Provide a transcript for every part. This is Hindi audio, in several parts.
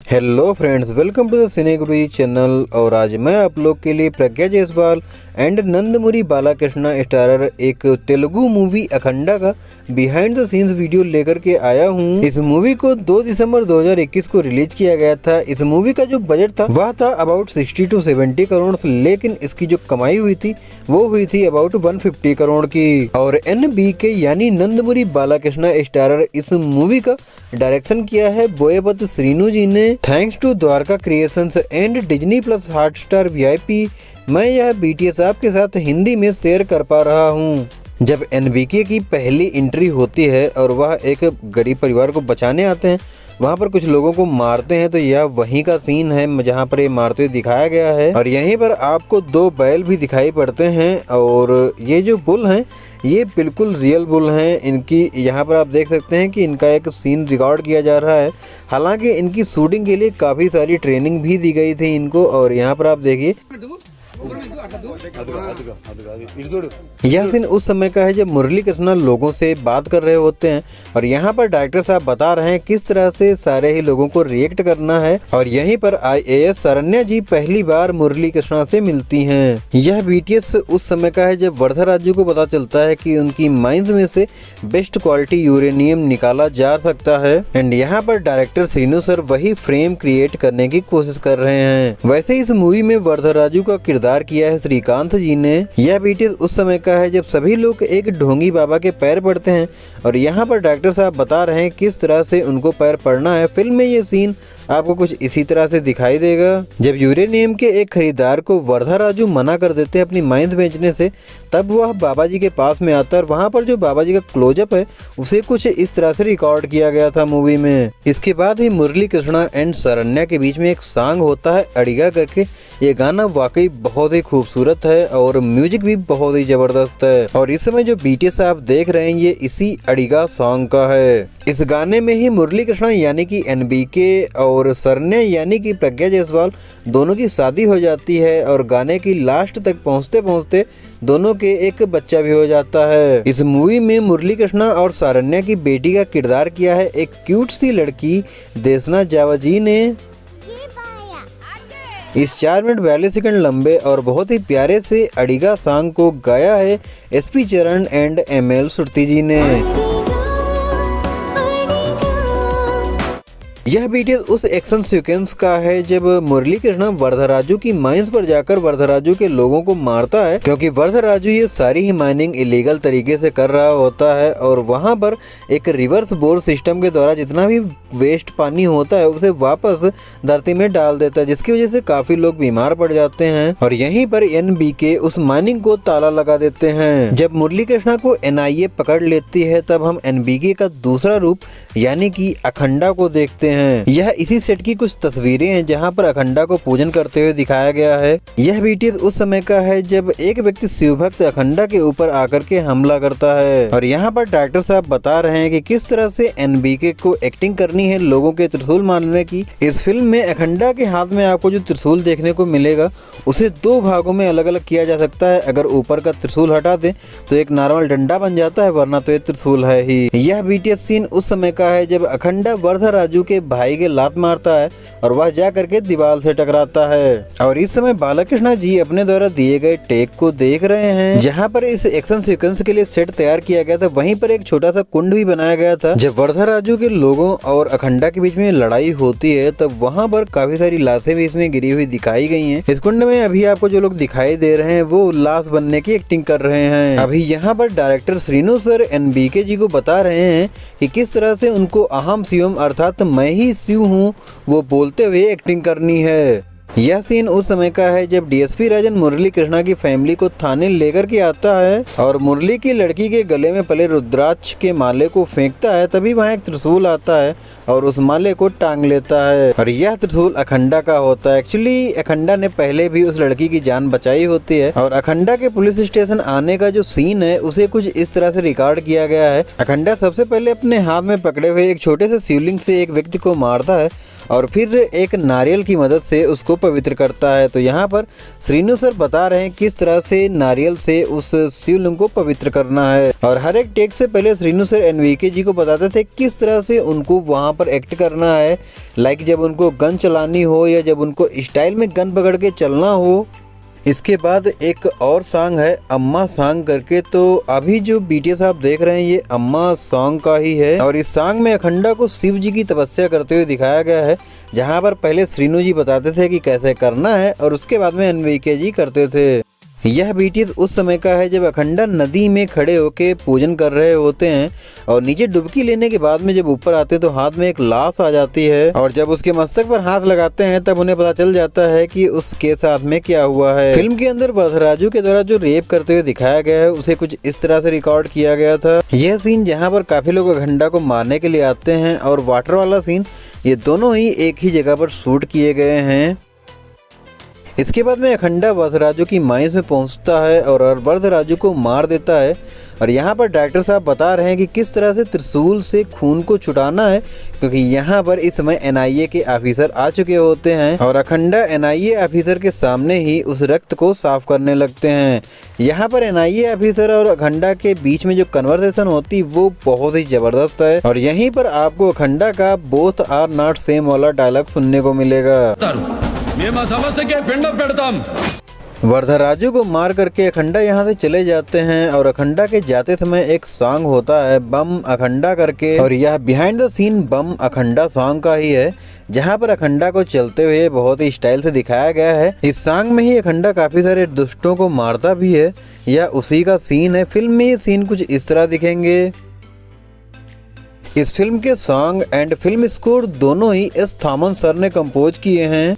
Hello friends, welcome to the cine Guruji channel. और आज मैं आप लोग के लिए प्रज्ञा जायसवाल एंड नंदमुरी बालाकृष्ण स्टारर एक तेलुगु मूवी अखंडा का बिहाइंड द सीन्स वीडियो लेकर के आया हूँ। इस मूवी को 2 दिसंबर 2021 को रिलीज किया गया था। इस मूवी का जो बजट था वह था अबाउट 60 to 70 करोड़, लेकिन इसकी जो कमाई हुई थी वो हुई थी अबाउट 150 करोड़ की। और NBK यानी नंदमुरी बालाकृष्ण स्टारर इस मूवी का डायरेक्शन किया है बोयपत श्रीनु जी ने। Thanks to Dwarka creations and Disney plus Hotstar VIP मैं यह BTS आपके साथ हिंदी में शेयर कर पा रहा हूँ। जब NBK की पहली एंट्री होती है और वह एक गरीब परिवार को बचाने आते हैं, वहाँ पर कुछ लोगों को मारते हैं, तो यह वहीं का सीन है जहाँ पर ये मारते हुए दिखाया गया है। और यहीं पर आपको 2 बैल भी दिखाई पड़ते हैं और ये जो बुल हैं ये बिल्कुल रियल बुल हैं। इनकी यहाँ पर आप देख सकते हैं कि इनका एक सीन रिकॉर्ड किया जा रहा है। हालांकि इनकी शूटिंग के लिए काफ़ी सारी ट्रेनिंग भी दी गई थी इनको। और यहाँ पर आप देखिए यह सीन उस समय का है जब मुरली कृष्णा लोगों से बात कर रहे होते हैं और यहाँ पर डायरेक्टर साहब बता रहे हैं किस तरह से सारे ही लोगों को रिएक्ट करना है। और यहीं पर IAS शरण्या जी पहली बार मुरली कृष्णा से मिलती हैं। यह BTS उस समय का है जब वरदराजू को पता चलता है कि उनकी माइंस में से बेस्ट क्वालिटी यूरेनियम निकाला जा सकता है। एंड यहाँ पर डायरेक्टर श्रीनु सर वही फ्रेम क्रिएट करने की कोशिश कर रहे हैं। वैसे इस मूवी में वरदराजू का किरदार किया है श्रीकांत जी ने। यह BTS उस समय का है जब सभी लोग एक ढोंगी बाबा के पैर पड़ते हैं और यहाँ पर डायरेक्टर साहब बता रहे हैं किस तरह से उनको पैर पड़ना है। फिल्म में ये सीन आपको कुछ इसी तरह से दिखाई देगा। जब यूरेनियम के एक खरीदार को वरदराजू मना कर देते हैं अपनी माइंस बेचने से, तब वह बाबा जी के पास में आता है। वहाँ पर जो बाबा जी का क्लोजअप है उसे कुछ इस तरह से रिकॉर्ड किया गया था मूवी में। इसके बाद ही मुरली कृष्णा एंड शरण्या के बीच में एक सॉन्ग होता है अड़िगा करके। ये गाना वाकई बहुत ही खूबसूरत है और म्यूजिक भी बहुत ही जबरदस्त है। और इस समय जो BTS आप देख रहे हैं ये इसी अड़िगा सॉन्ग का है। इस गाने में ही मुरली कृष्णा यानी कि NBK और शरण्या यानी कि प्रज्ञा जायसवाल दोनों की शादी हो जाती है। और गाने की लास्ट तक पहुंचते पहुंचते दोनों के एक बच्चा भी हो जाता है। इस मूवी में मुरली कृष्णा और शरण्या की बेटी का किरदार किया है एक क्यूट सी लड़की देशना जावाजी ने। इस 4 मिनट 42 सेकंड लंबे और बहुत ही प्यारे से अड़िगा सॉन्ग को गाया है SP चरण एंड ML सुरती जी ने। यह BTS उस एक्शन सीक्वेंस का है जब मुरली कृष्णा वरदराजू की माइंस पर जाकर वरदराजू के लोगों को मारता है, क्योंकि वरदराजू ये सारी ही माइनिंग इलीगल तरीके से कर रहा होता है। और वहां पर एक रिवर्स बोर सिस्टम के द्वारा जितना भी वेस्ट पानी होता है उसे वापस धरती में डाल देता है, जिसकी वजह से काफी लोग बीमार पड़ जाते हैं। और यहीं पर NBK उस माइनिंग को ताला लगा देते हैं। जब मुरली कृष्णा को NIA पकड़ लेती है तब हम NBK का दूसरा रूप यानी कि अखंडा को देखते हैं। यह इसी सेट की कुछ तस्वीरें हैं जहां पर अखंडा को पूजन करते हुए दिखाया गया है। यह BTS उस समय का है जब एक व्यक्ति शिवभक्त अखंडा के ऊपर आकर के हमला करता है। और यहाँ पर डायरेक्टर साहब बता रहे हैं कि किस तरह से NBK को एक्टिंग करनी है लोगों के त्रिशूल मारने की। इस फिल्म में अखंडा के हाथ में आपको जो त्रिशूल देखने को मिलेगा उसे 2 भागों में अलग अलग किया जा सकता है। अगर ऊपर का त्रिशूल हटा दें तो एक नॉर्मल डंडा बन जाता है, वरना तो ये त्रिशूल है ही। यह BTS सीन उस समय का है जब अखंडा वरदराजू के भाई के लात मारता है और वह जा करके दीवार से टकराता है। और इस समय बालाकृष्णा जी अपने द्वारा दिए गए टेक को देख रहे हैं। जहां पर इस एक्शन सीक्वेंस के लिए सेट तैयार किया गया था वहीं पर एक छोटा सा कुंड भी बनाया गया था। जब वरदराजू के लोगों और अखंडा के बीच में लड़ाई होती है तब वहां पर काफी सारी लाशें भी इसमें गिरी हुई दिखाई गई हैं। इस कुंड में अभी आपको जो लोग दिखाई दे रहे हैं वो लाश बनने की एक्टिंग कर रहे हैं। अभी यहाँ पर डायरेक्टर श्रीनु सर NBK जी को बता रहे हैं कि किस तरह से उनको अहम शिवम अर्थात मैं ही शिव हूँ वो बोलते हुए एक्टिंग करनी है। यह सीन उस समय का है जब DSP राजन मुरली कृष्णा की फैमिली को थाने लेकर के आता है और मुरली की लड़की के गले में पले रुद्राक्ष के माले को फेंकता है। तभी वहाँ एक त्रिशूल आता है और उस माले को टांग लेता है और यह त्रिशूल अखंडा का होता है। एक्चुअली अखंडा ने पहले भी उस लड़की की जान बचाई होती है। और अखंडा के पुलिस स्टेशन आने का जो सीन है उसे कुछ इस तरह से रिकॉर्ड किया गया है। अखंडा सबसे पहले अपने हाथ में पकड़े हुए एक छोटे से शिवलिंग से एक व्यक्ति को मारता है और फिर एक नारियल की मदद से उसको पवित्र करता है। तो यहाँ पर श्रीनु सर बता रहे हैं किस तरह से नारियल से उस शिवलिंग को पवित्र करना है। और हर एक टेक से पहले श्रीनु सर एनवीके जी को बताते थे किस तरह से उनको वहाँ पर एक्ट करना है, लाइक जब उनको गन चलानी हो या जब उनको स्टाइल में गन पकड़ के चलना हो। इसके बाद एक और सॉन्ग है अम्मा सॉन्ग करके, तो अभी जो बीटीएस आप देख रहे हैं ये अम्मा सॉन्ग का ही है। और इस सॉन्ग में अखंडा को शिव जी की तपस्या करते हुए दिखाया गया है, जहां पर पहले श्रीनु जी बताते थे कि कैसे करना है और उसके बाद में एनवीके जी करते थे। यह बीटीएस उस समय का है जब अखंडा नदी में खड़े होके पूजन कर रहे होते हैं और नीचे डुबकी लेने के बाद में जब ऊपर आते तो हाथ में एक लाश आ जाती है और जब उसके मस्तक पर हाथ लगाते हैं तब उन्हें पता चल जाता है कि उसके साथ में क्या हुआ है। फिल्म के अंदर वरदराजू के द्वारा जो रेप करते हुए दिखाया गया है उसे कुछ इस तरह से रिकॉर्ड किया गया था। यह सीन जहाँ पर काफी लोग अखंडा को मारने के लिए आते हैं और वाटर वाला सीन, ये दोनों ही एक ही जगह पर शूट किए गए हैं। इसके बाद में अखंडा वरदराजू की माइंस में पहुंचता है और वरदराजू को मार देता है। और यहाँ पर डायरेक्टर साहब बता रहे हैं कि किस तरह से त्रिशूल से खून को छुटाना है, क्योंकि यहाँ पर इस समय एनआईए के ऑफिसर आ चुके होते हैं और अखंडा एनआईए ऑफिसर के सामने ही उस रक्त को साफ करने लगते हैं। यहाँ पर एनआईए ऑफिसर और अखंडा के बीच में जो कन्वर्सेशन होती वो बहुत ही जबरदस्त है और यहीं पर आपको अखंडा का बोथ आर नॉट सेम वाला डायलॉग सुनने को मिलेगा। वरदराजू को मार करके अखंडा यहाँ से चले जाते हैं और अखंडा के जाते समय एक सॉन्ग होता है बम अखंडा करके, और यह behind the scene Bam Akhanda song का ही है, जहाँ पर अखंडा को चलते हुए बहुत ही स्टाइल से दिखाया गया है। इस सॉन्ग में ही अखंडा काफी सारे दुष्टों को मारता भी है, यह उसी का सीन है। फिल्म में ये सीन कुछ इस तरह दिखेंगे। इस फिल्म के सॉन्ग एंड फिल्म स्कोर दोनों ही एस थॉमस सर ने कंपोज किए हैं।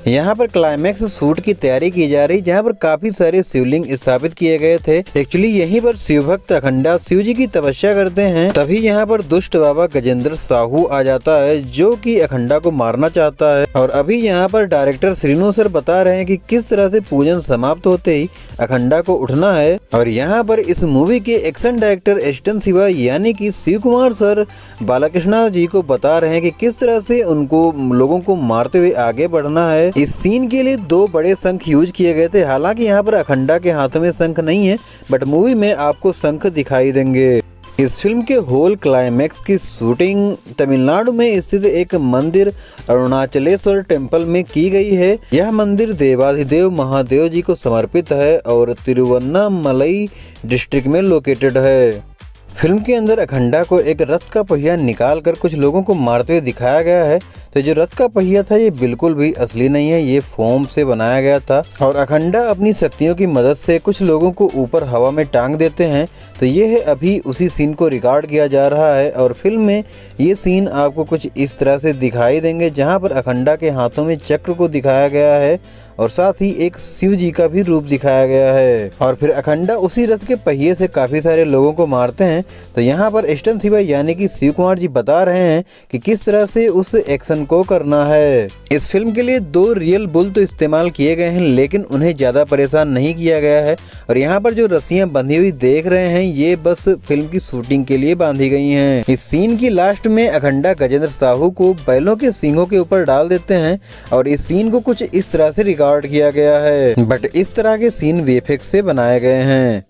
यहाँ पर क्लाइमैक्स शूट की तैयारी की जा रही, जहाँ पर काफी सारे शिवलिंग स्थापित किए गए थे। एक्चुअली यहीं पर शिव भक्त अखंडा शिव जी की तपस्या करते हैं, तभी यहाँ पर दुष्ट बाबा गजेंद्र साहू आ जाता है जो कि अखंडा को मारना चाहता है। और अभी यहाँ पर डायरेक्टर श्रीनु सर बता रहे हैं कि किस तरह से पूजन समाप्त होते ही अखंडा को उठना है। और यहाँ पर इस मूवी के एक्शन डायरेक्टर एस्टन शिवा यानी कि शिव कुमार सर बालाकृष्णा जी को बता रहे हैं कि किस तरह से उनको लोगों को मारते हुए आगे बढ़ना है। इस सीन के लिए 2 बड़े शंख यूज किए गए थे। हालांकि यहाँ पर अखंडा के हाथों में शंख नहीं है, बट मूवी में आपको शंख दिखाई देंगे। इस फिल्म के होल क्लाइमैक्स की शूटिंग तमिलनाडु में स्थित एक मंदिर अरुणाचलेश्वर टेम्पल में की गई है। यह मंदिर देवाधिदेव महादेव जी को समर्पित है और तिरुवन्नामलई डिस्ट्रिक्ट में लोकेटेड है। फिल्म के अंदर अखंडा को एक रथ का पहिया निकाल कर कुछ लोगों को मारते हुए दिखाया गया है। तो जो रथ का पहिया था ये बिल्कुल भी असली नहीं है, ये फोम से बनाया गया था और अखंडा अपनी शक्तियों की मदद से कुछ लोगों को ऊपर हवा में टांग देते हैं। तो ये है अभी उसी सीन को रिकॉर्ड किया जा रहा है और फिल्म में ये सीन आपको कुछ इस तरह से दिखाई देंगे, जहाँ पर अखंडा के हाथों में चक्र को दिखाया गया है और साथ ही एक शिव जी का भी रूप दिखाया गया है। और फिर अखंडा उसी रथ के पहिए से काफी सारे लोगों को मारते हैं। तो यहाँ पर एस्टन शिवा यानी कि शिव कुमार जी बता रहे हैं कि किस तरह से उस एक्शन को करना है। इस फिल्म के लिए 2 रियल बुल तो इस्तेमाल किए गए हैं, लेकिन उन्हें ज्यादा परेशान नहीं किया गया है। और यहाँ पर जो रस्सियां बंधी हुई देख रहे हैं ये बस फिल्म की शूटिंग के लिए बांधी गई हैं। इस सीन की लास्ट में अखंडा गजेंद्र साहू को बैलों के सींगों के ऊपर डाल देते हैं और इस सीन को कुछ इस तरह से रिकॉर्ड किया गया है, बट इस तरह के सीन वीएफएक्स से बनाए गए हैं।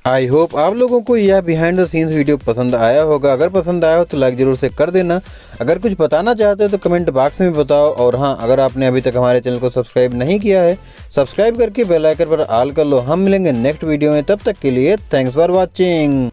आई होप आप लोगों को यह बिहाइंड द सीन्स वीडियो पसंद आया होगा। अगर पसंद आया हो तो लाइक जरूर से कर देना। अगर कुछ बताना चाहते हो तो कमेंट बॉक्स में बताओ। और हाँ, अगर आपने अभी तक हमारे चैनल को सब्सक्राइब नहीं किया है, सब्सक्राइब करके बेल आइकन पर ऑल कर लो। हम मिलेंगे नेक्स्ट वीडियो में, तब तक के लिए थैंक्स फॉर वॉचिंग।